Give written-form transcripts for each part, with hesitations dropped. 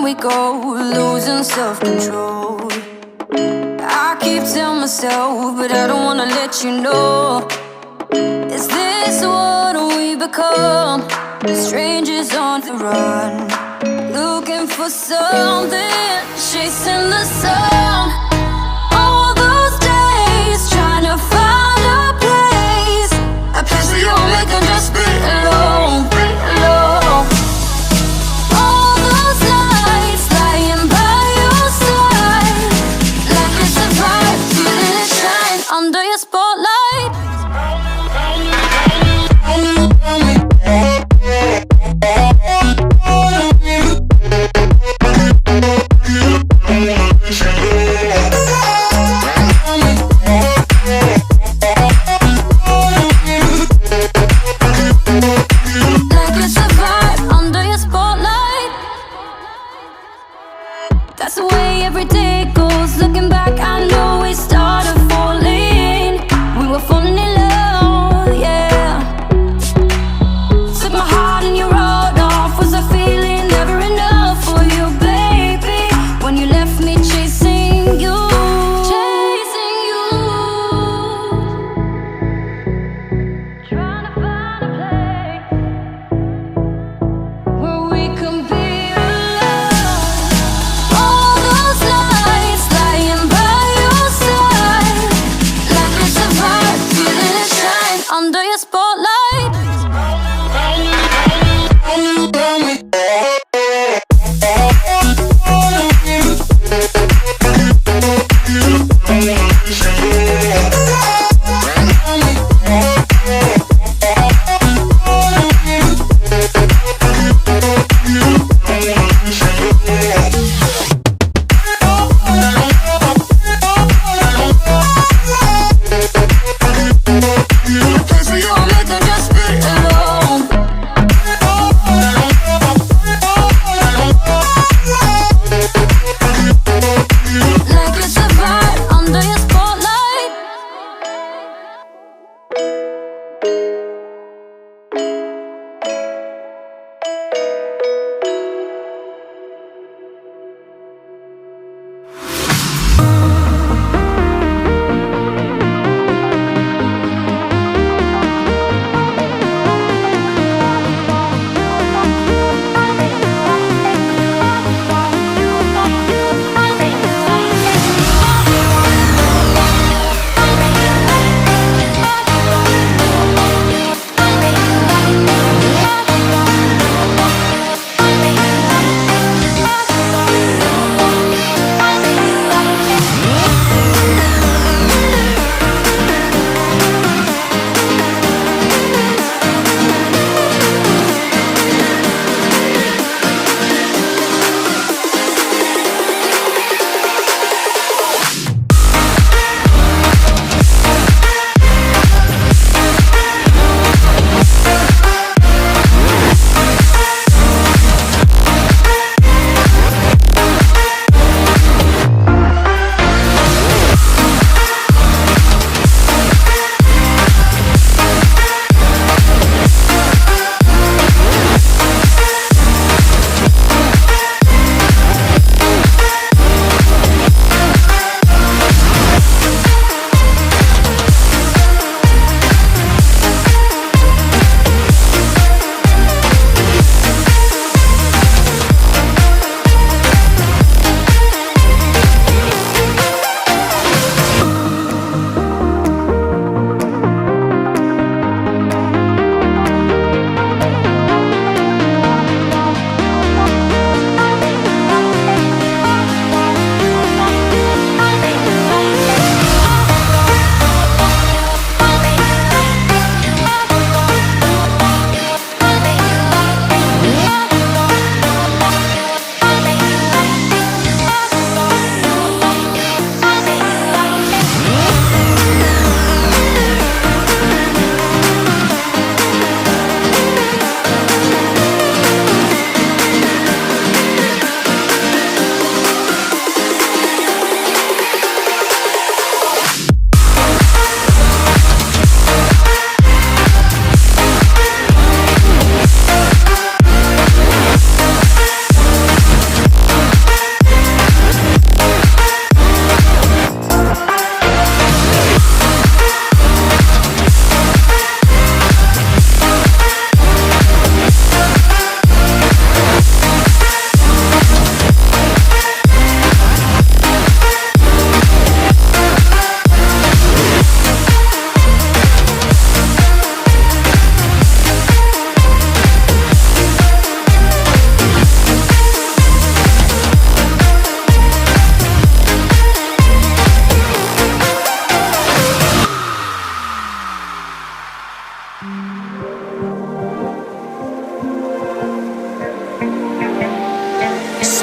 we go, losing self-control. I keep telling myself, but I don't wanna let you know. Is this what we become? Strangers on the run, looking for something, chasing the sun. All those days, trying to find a place where you'll make them just be alone, alone. All those nights lying by your side, like it's a bright, feeling it shine under your spotlight.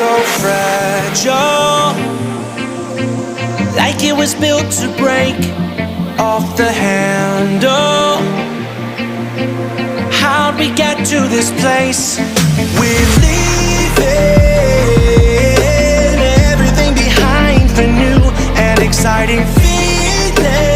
so fragile, like it was built to break off the handle. How'd we get to this place? We're leaving everything behind for new and exciting feelings.